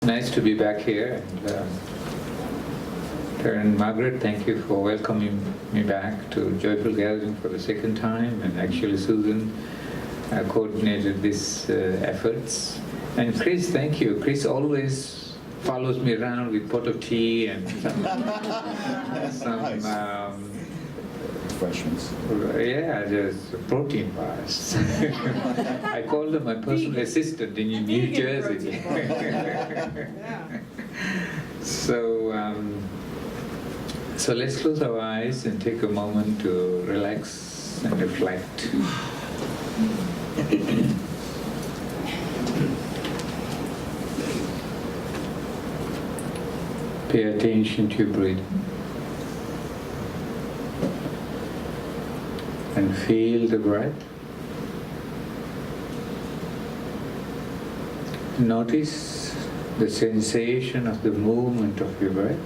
nice to be back here. And Karen, Margaret, thank you for welcoming me back to Joyful Gathering for the second time. And actually, Susan coordinated these efforts. And Chris, thank you. Chris always follows me around with pot of tea and some refreshments. Yeah, just protein bars. I call them my personal assistant in New Jersey. So let's close our eyes and take a moment to relax and reflect. Pay attention to your breathing and feel the breath. Notice the sensation of the movement of your breath.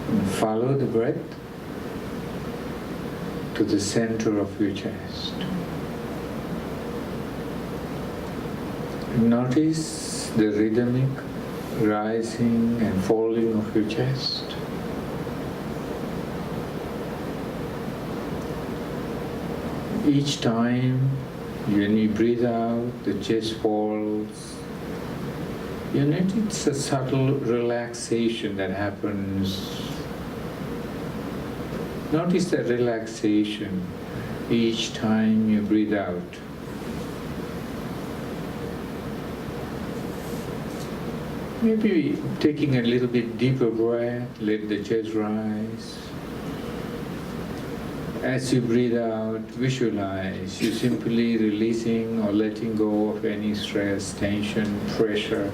And follow the breath to the center of your chest. Notice the rhythmic rising and falling of your chest. Each time when you breathe out, the chest falls. You notice it's a subtle relaxation that happens. Notice the relaxation each time you breathe out. Maybe taking a little bit deeper breath, let the chest rise. As you breathe out, visualize you simply releasing or letting go of any stress, tension, pressure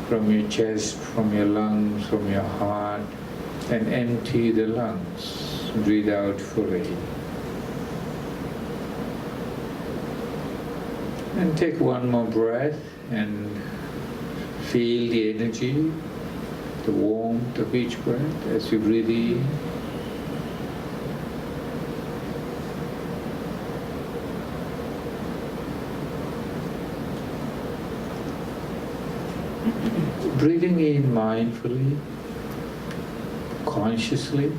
from your chest, from your lungs, from your heart, and empty the lungs. Breathe out fully. And take one more breath and feel the energy, the warmth of each breath as you breathe in. Breathing in mindfully, consciously,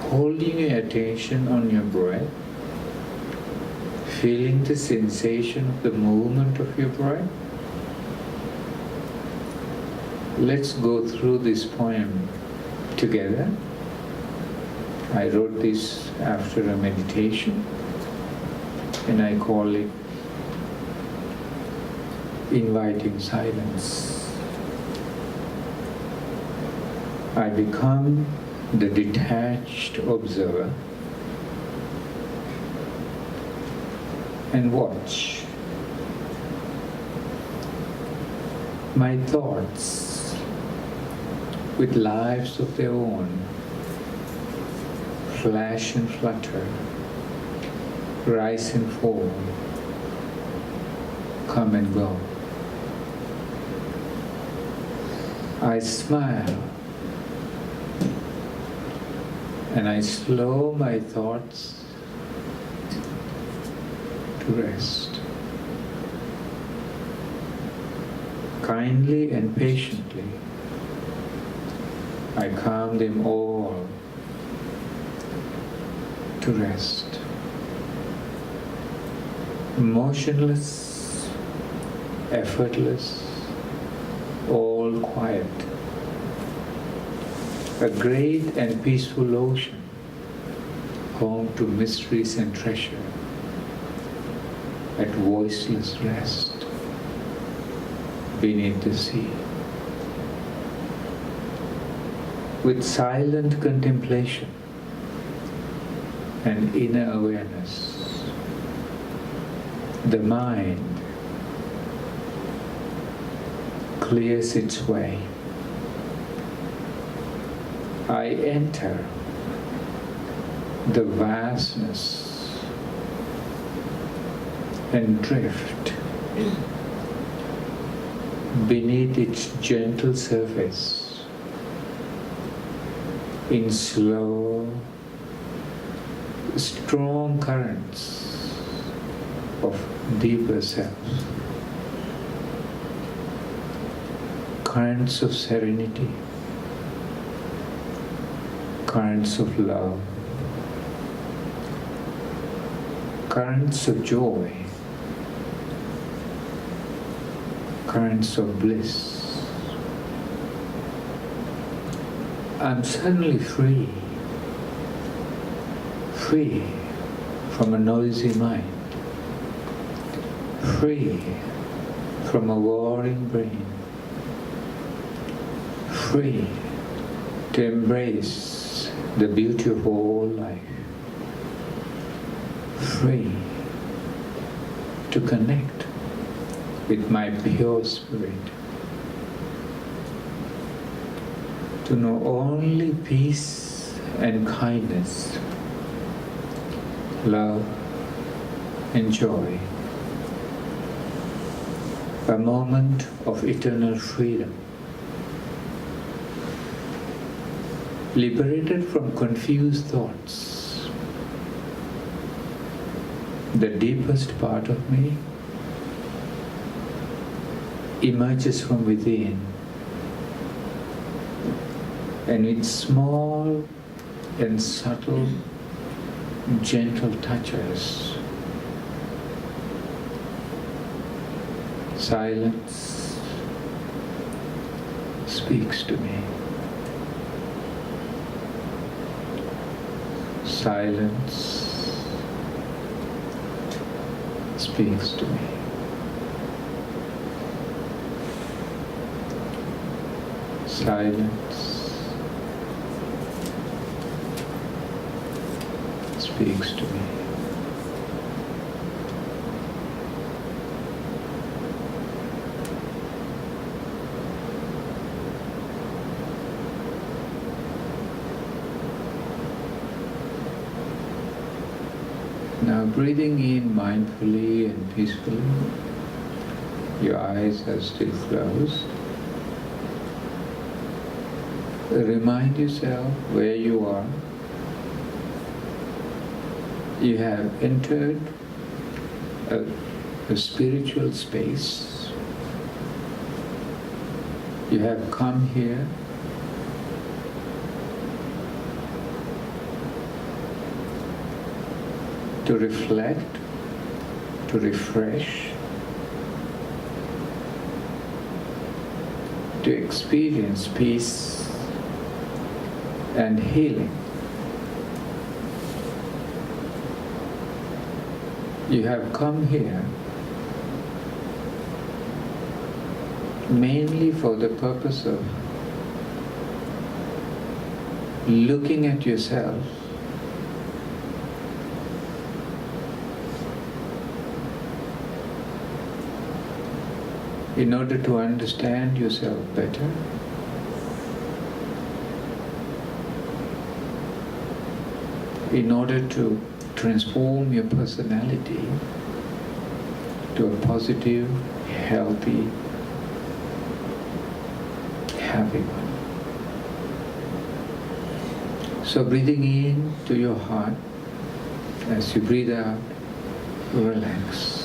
holding your attention on your breath, feeling the sensation of the movement of your breath. Let's go through this poem together. I wrote this after a meditation, and I call it Inviting Silence. I become the detached observer and watch. My thoughts, with lives of their own, flash and flutter, rise and fall, come and go. I smile and I slow my thoughts to rest. Kindly and patiently, I calm them all to rest. Motionless, effortless, all quiet. A great and peaceful ocean, home to mysteries and treasure, at voiceless rest beneath the sea. With silent contemplation and inner awareness, the mind clears its way. I enter the vastness and drift beneath its gentle surface in slow, strong currents of deeper selves, currents of serenity, currents of love, currents of joy, currents of bliss. I'm suddenly free from a noisy mind, free from a warring brain, free to embrace the beauty of all life, free to connect with my pure spirit, to know only peace and kindness, love and joy, a moment of eternal freedom, liberated from confused thoughts. The deepest part of me emerges from within, and with small and subtle, gentle touches, silence speaks to me. Silence speaks to me. Silence speaks to me. Now breathing in mindfully and peacefully, your eyes are still closed. Remind yourself where you are. You have entered a spiritual space. You have come here to reflect, to refresh, to experience peace and healing. You have come here mainly for the purpose of looking at yourself in order to understand yourself better, in order to transform your personality to a positive, healthy, happy one. So breathing in to your heart, as you breathe out, relax.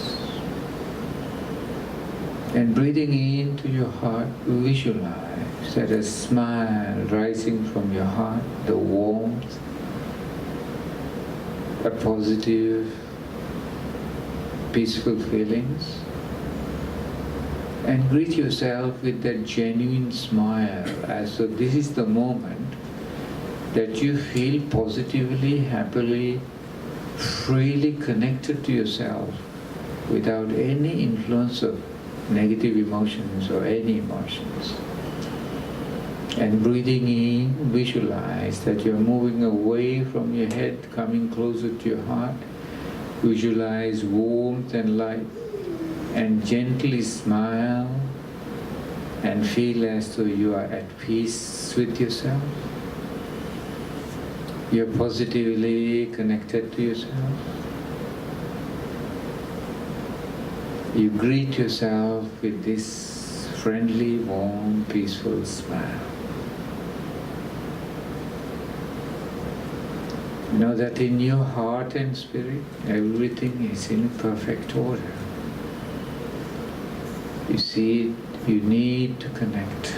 And breathing into your heart, visualize that a smile rising from your heart, the warmth, a positive, peaceful feelings. And greet yourself with that genuine smile, as though this is the moment that you feel positively, happily, freely connected to yourself without any influence of negative emotions or any emotions. And breathing in, visualize that you're moving away from your head, coming closer to your heart. Visualize warmth and light, and gently smile and feel as though you are at peace with yourself. You're positively connected to yourself. You greet yourself with this friendly, warm, peaceful smile. Know that in your heart and spirit, everything is in perfect order. You see, you need to connect.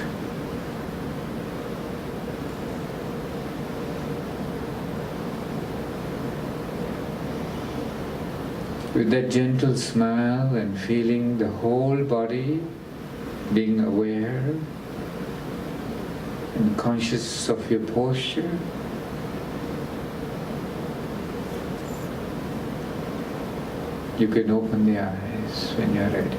With that gentle smile and feeling the whole body, being aware and conscious of your posture, you can open the eyes when you're ready.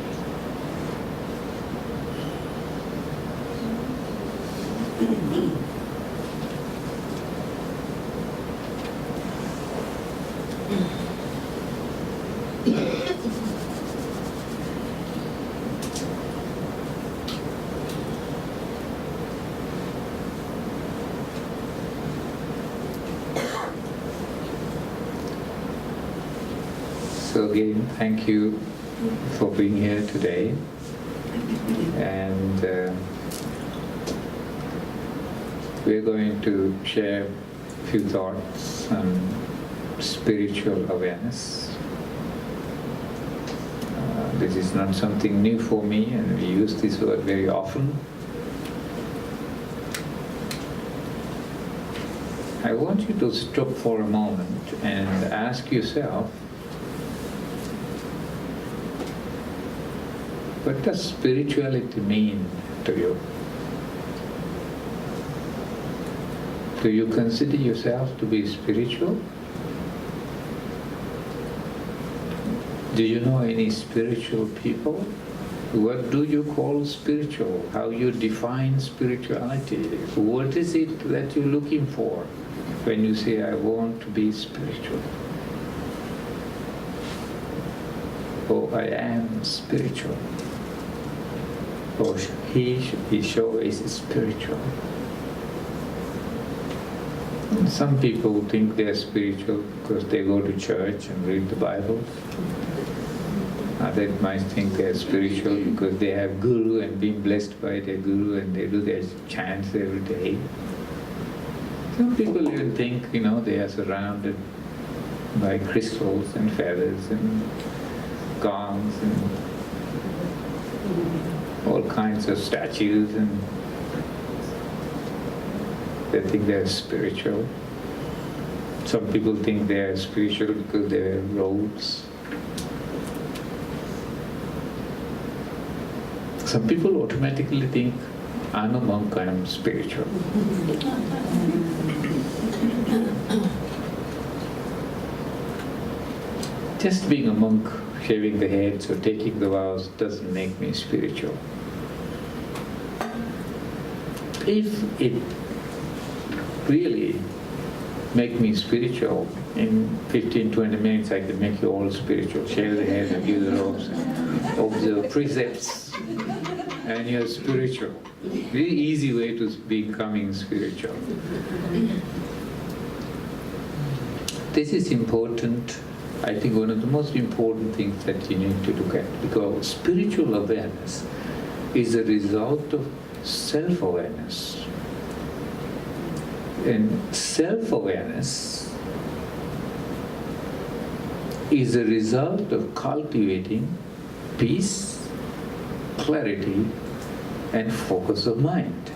So again, thank you for being here today, and we're going to share a few thoughts on spiritual awareness. This is not something new for me, and we use this word very often. I want you to stop for a moment and ask yourself, what does spirituality mean to you? Do you consider yourself to be spiritual? Do you know any spiritual people? What do you call spiritual? How you define spirituality? What is it that you're looking for when you say, I want to be spiritual? Or I am spiritual. Or he sure is spiritual. Some people think they're spiritual because they go to church and read the Bible. Others might think they're spiritual because they have guru and been blessed by their guru and they do their chants every day. Some people even think, they are surrounded by crystals and feathers and gongs and all kinds of statues, and they think they're spiritual. Some people think they are spiritual because they wear robes. Some people automatically think, I'm a monk, I'm spiritual. Just being a monk, shaving the heads or taking the vows doesn't make me spiritual. If it really make me spiritual, in 15-20 minutes I can make you all spiritual. Shave the head and give the robes and observe precepts, and you're spiritual. Very easy way to becoming spiritual. This is important. I think one of the most important things that you need to look at, because spiritual awareness is a result of self-awareness. And self-awareness is a result of cultivating peace, clarity, and focus of mind.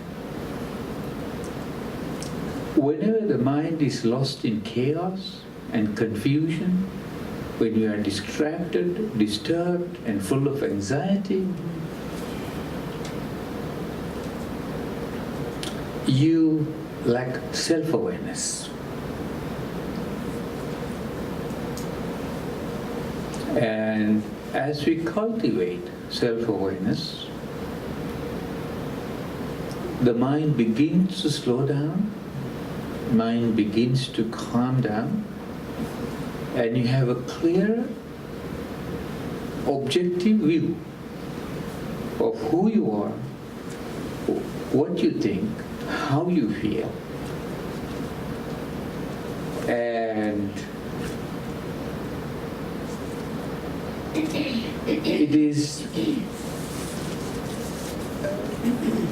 Whenever the mind is lost in chaos and confusion, when you are distracted, disturbed, and full of anxiety, you lack self-awareness. And as we cultivate self-awareness, the mind begins to slow down, mind begins to calm down, and you have a clear, objective view of who you are, what you think, how you feel. And it is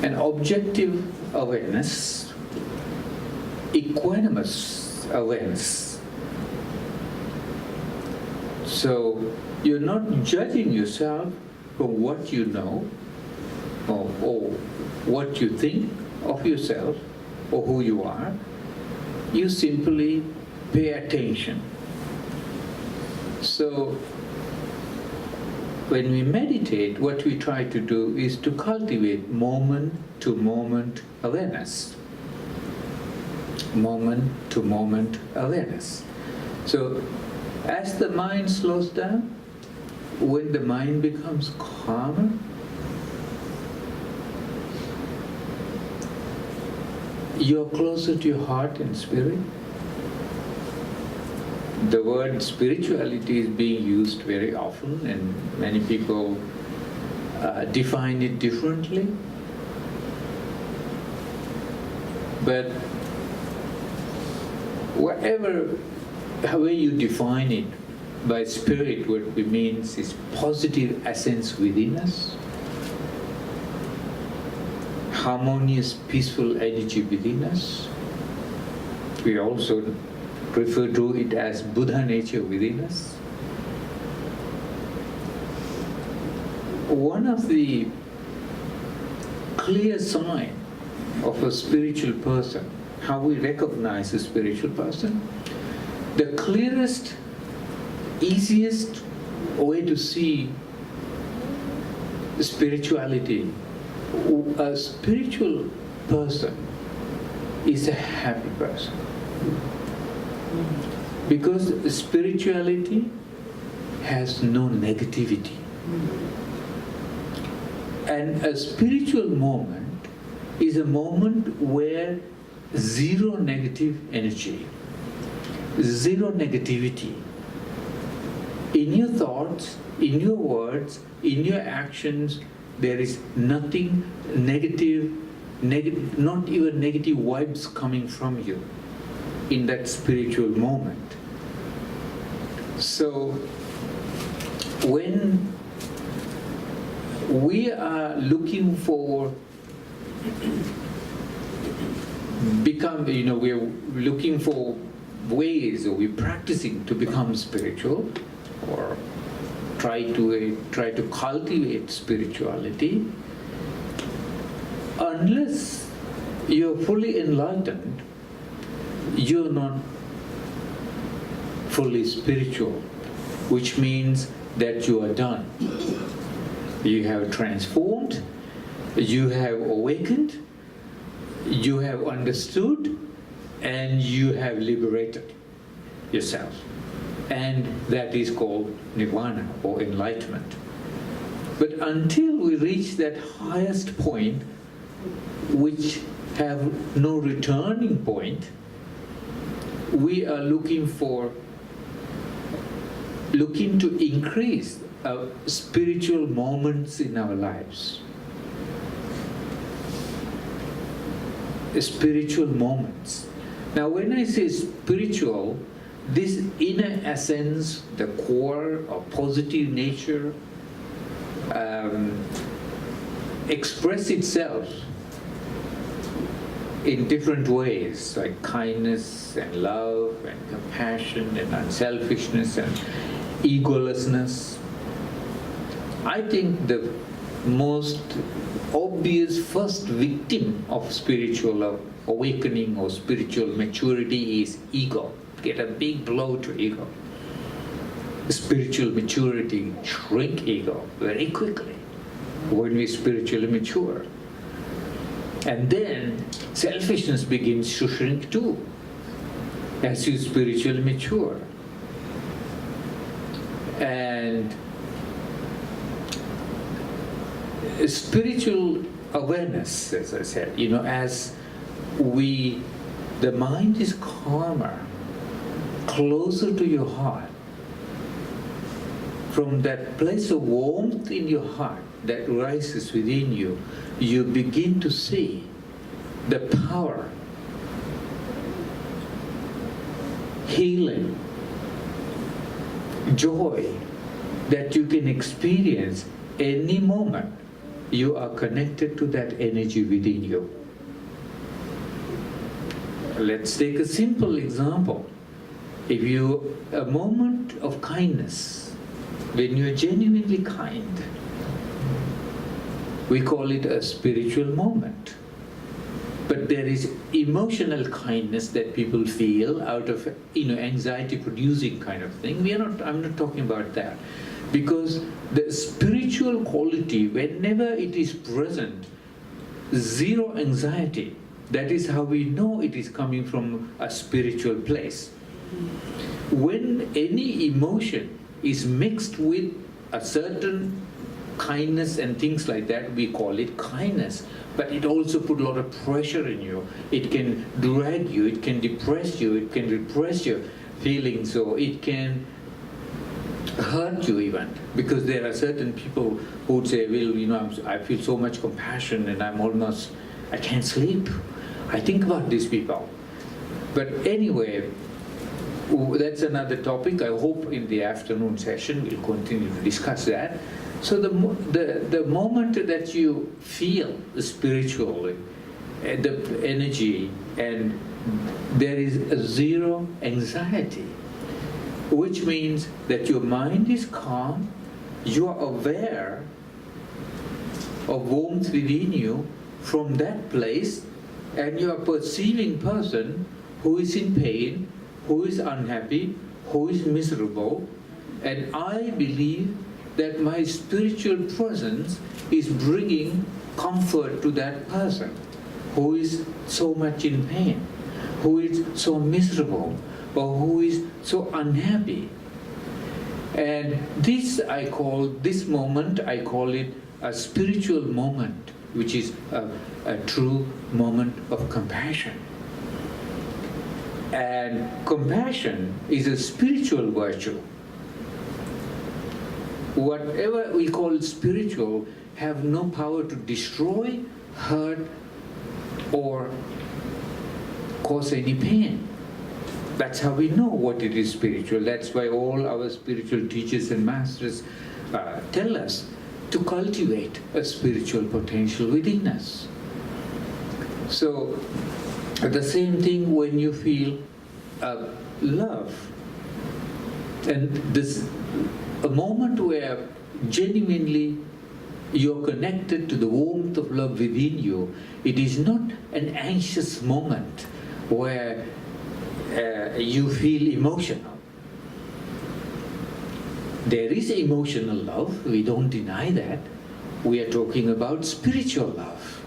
an objective awareness, equanimous awareness, So you're not judging yourself from what you know or what you think of yourself or who you are. You simply pay attention. So when we meditate, what we try to do is to cultivate moment-to-moment awareness. Moment-to-moment awareness. So as the mind slows down, when the mind becomes calmer, you're closer to your heart and spirit. The word spirituality is being used very often, and many people define it differently. But however you define it, by spirit what we mean is positive essence within us, harmonious, peaceful energy within us. We also refer to it as Buddha nature within us. One of the clear signs of a spiritual person, how we recognize a spiritual person, the clearest, easiest way to see spirituality, a spiritual person is a happy person. Because spirituality has no negativity. And a spiritual moment is a moment where zero negative energy, zero negativity in your thoughts, in your words, in your actions. There is nothing negative, not even negative vibes coming from you in that spiritual moment. So when we are looking for we're looking for ways, or we're practicing to become spiritual, or try to cultivate spirituality, unless you're fully enlightened, you're not fully spiritual, which means that you are done. You have transformed, you have awakened, you have understood, and you have liberated yourself. And that is called nirvana, or enlightenment. But until we reach that highest point, which have no returning point, we are looking to increase our spiritual moments in our lives. Spiritual moments. Now when I say spiritual, this inner essence, the core or positive nature, express itself in different ways, like kindness and love and compassion and unselfishness and egolessness. I think the most obvious first victim of spiritual awakening or spiritual maturity is ego. Get a big blow to ego. Spiritual maturity shrink ego very quickly when we spiritually mature. And then selfishness begins to shrink too as you spiritually mature. And spiritual awareness, as I said, as the mind is calmer, closer to your heart, from that place of warmth in your heart that rises within you, you begin to see the power, healing, joy that you can experience any moment you are connected to that energy within you. Let's take a simple example. A moment of kindness, when you're genuinely kind, we call it a spiritual moment. But there is emotional kindness that people feel out of, anxiety-producing kind of thing. I'm not talking about that. Because the spiritual quality, whenever it is present, zero anxiety, that is how we know it is coming from a spiritual place. When any emotion is mixed with a certain kindness and things like that, we call it kindness. But it also put a lot of pressure in you. It can drag you, it can depress you, it can repress your feelings, or it can hurt you even. Because there are certain people who would say, well, I feel so much compassion and I can't sleep. I think about these people. But anyway, that's another topic. I hope in the afternoon session we'll continue to discuss that. So the moment that you feel spiritually, the energy, and there is a zero anxiety, which means that your mind is calm, you are aware of warmth within you from that place, and you are a perceiving person who is in pain, who is unhappy, who is miserable, and I believe that my spiritual presence is bringing comfort to that person who is so much in pain, who is so miserable, or who is so unhappy. And this moment, I call it a spiritual moment, which is a true moment of compassion. And compassion is a spiritual virtue. Whatever we call spiritual have no power to destroy, hurt, or cause any pain. That's how we know what it is spiritual. That's why all our spiritual teachers and masters tell us to cultivate a spiritual potential within us. So the same thing when you feel love, and this a moment where genuinely you're connected to the warmth of love within you. It is not an anxious moment where you feel emotional. There is emotional love, we don't deny that. We are talking about spiritual love.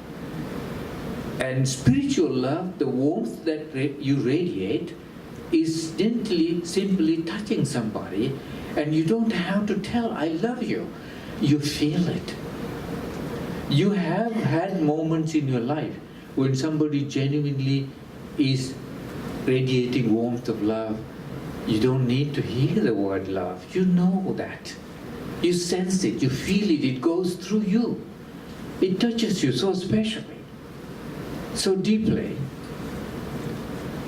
And spiritual love, the warmth that you radiate, is gently, simply touching somebody, and you don't have to tell, I love you. You feel it. You have had moments in your life when somebody genuinely is radiating warmth of love. You don't need to hear the word love. You know that. You sense it, you feel it, it goes through you. It touches you so specially, so deeply.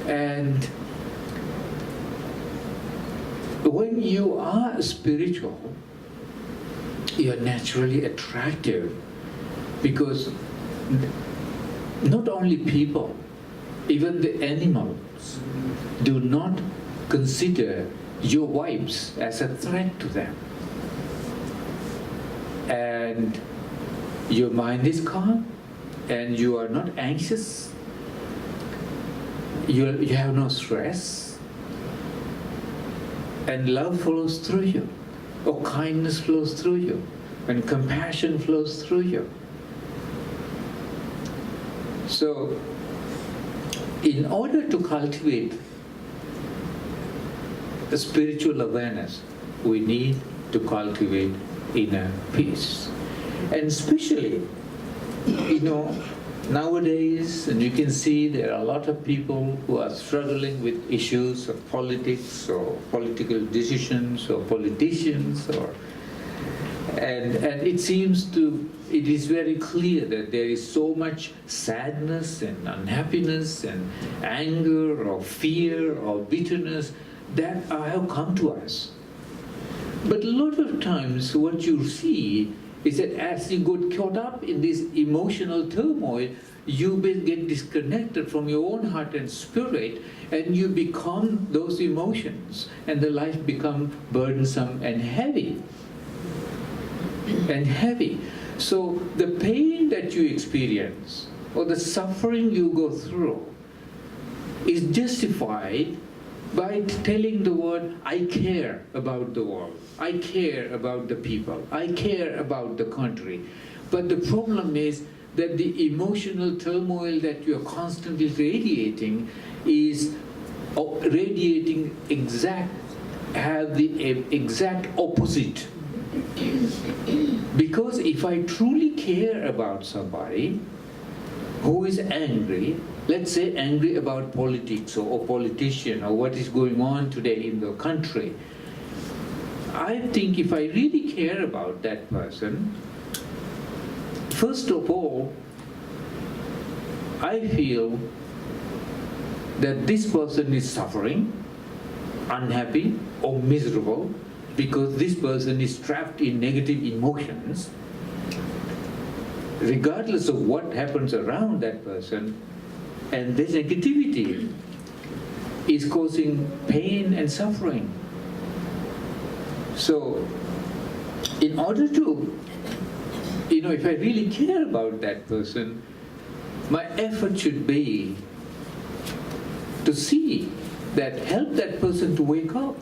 And when you are spiritual, you are naturally attractive, because not only people, even the animals do not consider your vibes as a threat to them. And your mind is calm, and you are not anxious, you have no stress, and love flows through you, or kindness flows through you, and compassion flows through you. So, in order to cultivate a spiritual awareness, we need to cultivate inner peace. And especially, nowadays, and you can see there are a lot of people who are struggling with issues of politics or political decisions or politicians, and it is very clear that there is so much sadness and unhappiness and anger or fear or bitterness that have come to us. But a lot of times what you see is that as you get caught up in this emotional turmoil, you will get disconnected from your own heart and spirit, and you become those emotions, and the life become burdensome and heavy. And heavy. So the pain that you experience, or the suffering you go through, is justified by telling the world, I care about the world, I care about the people, I care about the country. But the problem is that the emotional turmoil that you are constantly radiating is radiating have the exact opposite. Because if I truly care about somebody who is angry, let's say angry about politics or politician or what is going on today in the country, I think if I really care about that person, first of all, I feel that this person is suffering, unhappy or miserable, because this person is trapped in negative emotions. Regardless of what happens around that person, and this negativity is causing pain and suffering. So, in order to, if I really care about that person, my effort should be to see that, help that person to wake up.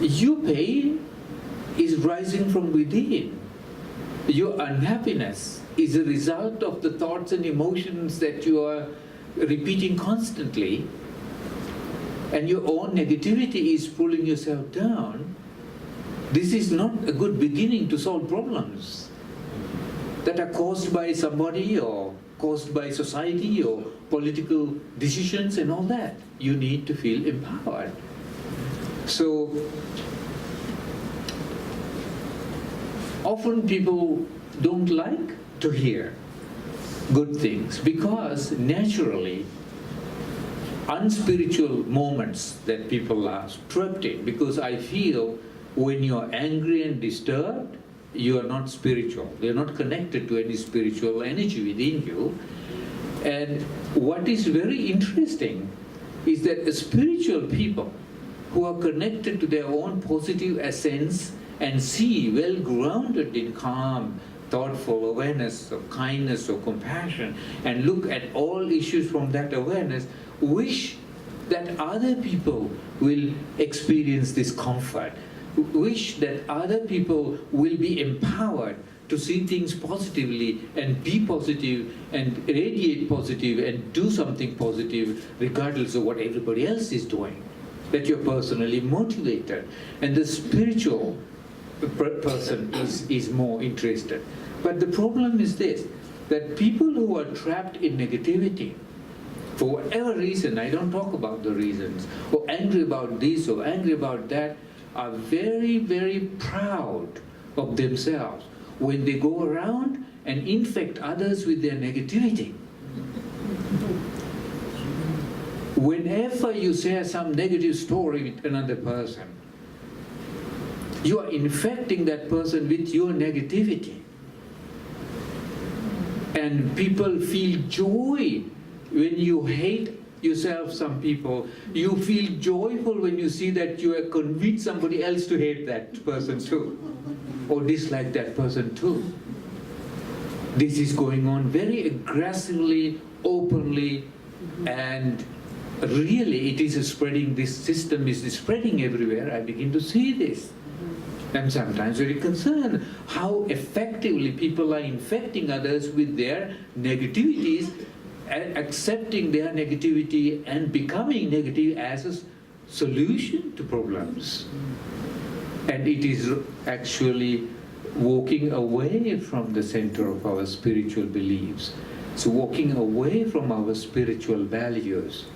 Your pain is rising from within. Your unhappiness is a result of the thoughts and emotions that you are repeating constantly, and your own negativity is pulling yourself down. This is not a good beginning to solve problems that are caused by somebody or caused by society or political decisions and all that. You need to feel empowered. So, often people don't like to hear good things because naturally unspiritual moments that people are trapped in, because I feel when you're angry and disturbed, you are not spiritual. You're not connected to any spiritual energy within you. And what is very interesting is that spiritual people who are connected to their own positive essence and see well grounded in calm, thoughtful awareness of kindness or compassion, and look at all issues from that awareness, wish that other people will experience this comfort, wish that other people will be empowered to see things positively and be positive and radiate positive and do something positive regardless of what everybody else is doing. That you're personally motivated, and the spiritual person is more interested. But the problem is this, that people who are trapped in negativity, for whatever reason, I don't talk about the reasons, or angry about this or angry about that, are very, very proud of themselves when they go around and infect others with their negativity. Whenever you share some negative story with another person, you are infecting that person with your negativity. And people feel joy when you hate yourself, some people. You feel joyful when you see that you have convinced somebody else to hate that person too, or dislike that person too. This is going on very aggressively, openly, and really it is spreading, this system is spreading everywhere. I begin to see this. I'm sometimes very concerned how effectively people are infecting others with their negativities, accepting their negativity and becoming negative as a solution to problems. And it is actually walking away from the center of our spiritual beliefs. So walking away from our spiritual values.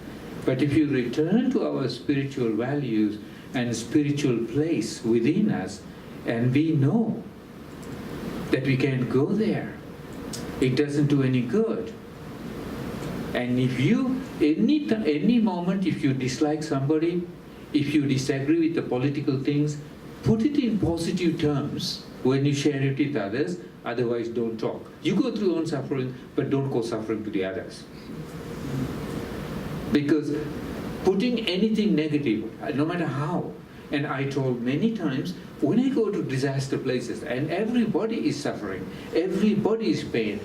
But if you return to our spiritual values and spiritual place within us, and we know that we can't go there, it doesn't do any good. And if you, any moment, if you dislike somebody, if you disagree with the political things, put it in positive terms when you share it with others, otherwise don't talk. You go through your own suffering, but don't cause suffering to the others. Because putting anything negative, no matter how, and I told many times, when I go to disaster places, and everybody is suffering, everybody is pain.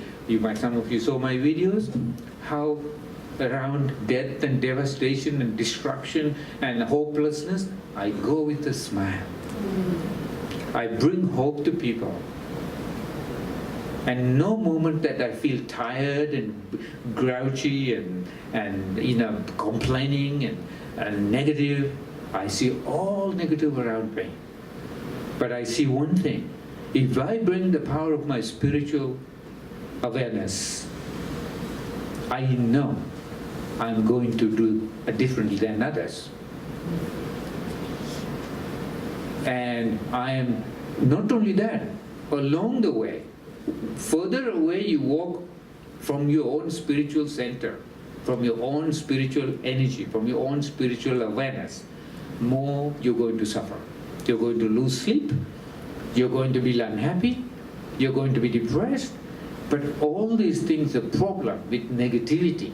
Some of you saw my videos, how around death and devastation and destruction and hopelessness, I go with a smile. I bring hope to people. And no moment that I feel tired and grouchy and complaining and negative, I see all negative around me. But I see one thing: if I bring the power of my spiritual awareness, I know I'm going to do differently than others. And I am not only that, along the way, further away you walk from your own spiritual center, from your own spiritual energy, from your own spiritual awareness, more you're going to suffer. You're going to lose sleep, you're going to be unhappy, you're going to be depressed. But all these things are problem with negativity.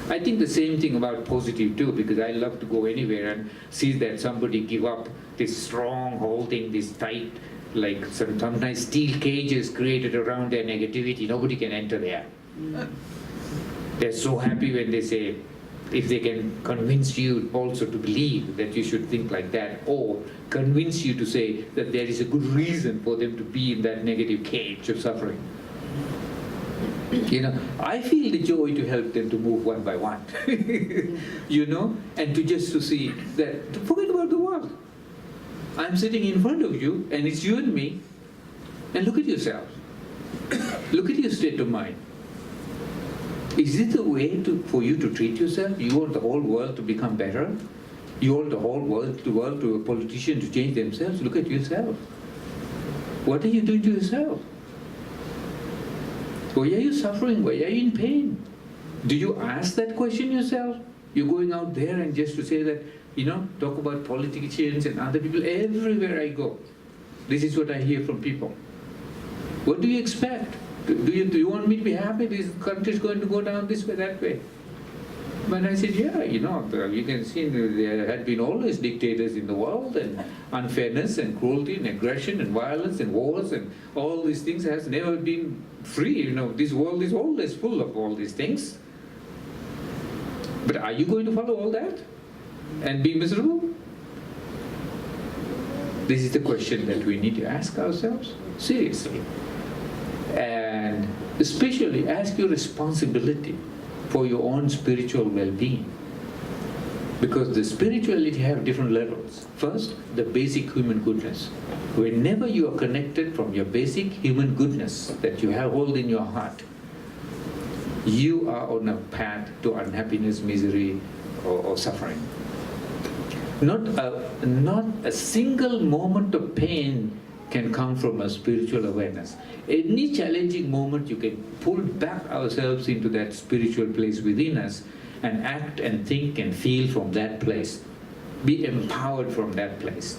I think the same thing about positive too, because I love to go anywhere and see that somebody give up this strong holding, this tight, like sometimes steel cages created around their negativity. Nobody can enter there. They're so happy when they say, if they can convince you also to believe that you should think like that, or convince you to say that there is a good reason for them to be in that negative cage of suffering. I feel the joy to help them to move one by one, and to see that, forget about the world. I'm sitting in front of you, and it's you and me, and look at yourself. Look at your state of mind. Is it the way for you to treat yourself? You want the whole world to become better? You want the whole world to a politician to change themselves? Look at yourself. What are you doing to yourself? Why are you suffering? Why are you in pain? Do you ask that question yourself? You're going out there and just to say that, talk about politicians and other people. Everywhere I go, this is what I hear from people. What do you expect? Do you want me to be happy? This country is going to go down this way, that way. But I said, yeah, you can see there had been always dictators in the world, and unfairness and cruelty and aggression and violence and wars and all these things has never been free. This world is always full of all these things. But are you going to follow all that and be miserable? This is the question that we need to ask ourselves seriously. And especially ask your responsibility for your own spiritual well-being. Because the spirituality have different levels. First, the basic human goodness. Whenever you are connected from your basic human goodness that you have hold in your heart, you are on a path to unhappiness, misery, or suffering. Not a single moment of pain can come from a spiritual awareness. Any challenging moment, you can pull back ourselves into that spiritual place within us and act and think and feel from that place. Be empowered from that place.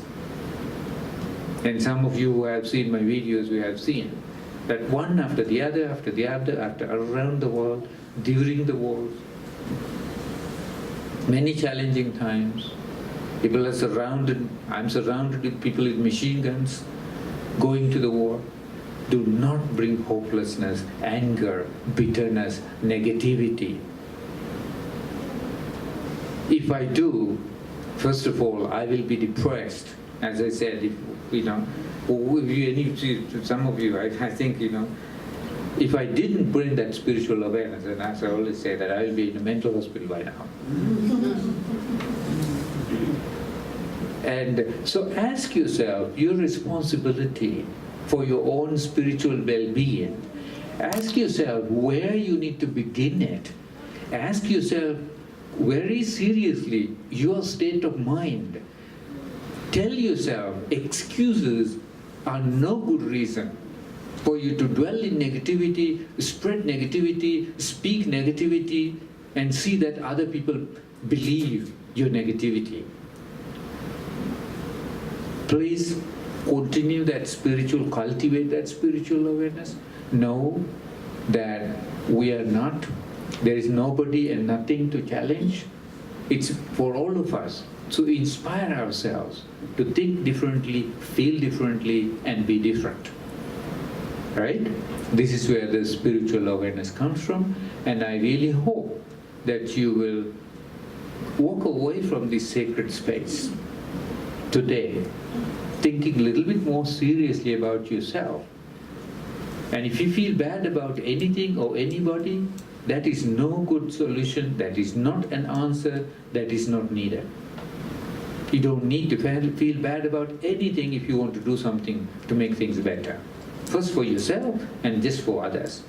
And some of you who have seen my videos, we have seen that one after the other, after around the world, during the wars, many challenging times, people are surrounded, I'm surrounded with people with machine guns, going to the war. Do not bring hopelessness, anger, bitterness, negativity. If I do, first of all, I will be depressed. As I said, some of you, I think, if I didn't bring that spiritual awareness, and as I always say, that I will be in a mental hospital by now. And so ask yourself your responsibility for your own spiritual well-being. Ask yourself where you need to begin it. Ask yourself very seriously your state of mind. Tell yourself excuses are no good reason for you to dwell in negativity, spread negativity, speak negativity, and see that other people believe your negativity. Please continue that cultivate that spiritual awareness. Know that we are not, there is nobody and nothing to challenge. It's for all of us to inspire ourselves to think differently, feel differently, and be different. Right? This is where the spiritual awareness comes from, and I really hope that you will walk away from this sacred space today, thinking a little bit more seriously about yourself. And if you feel bad about anything or anybody, that is no good solution, that is not an answer, that is not needed. You don't need to feel bad about anything if you want to do something to make things better. First for yourself and just for others.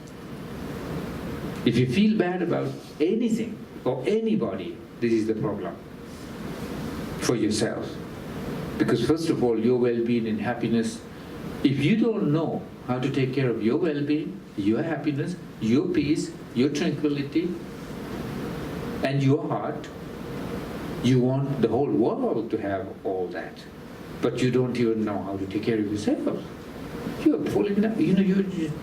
If you feel bad about anything or anybody, this is the problem for yourself. Because first of all, your well-being and happiness, if you don't know how to take care of your well-being, your happiness, your peace, your tranquility, and your heart, you want the whole world to have all that. But you don't even know how to take care of yourself. You are falling down.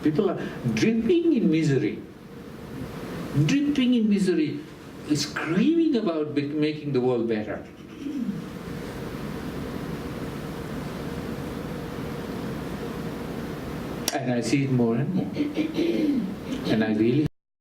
People are dripping in misery. Dripping in misery, screaming about making the world better. And I see it more and more. And I really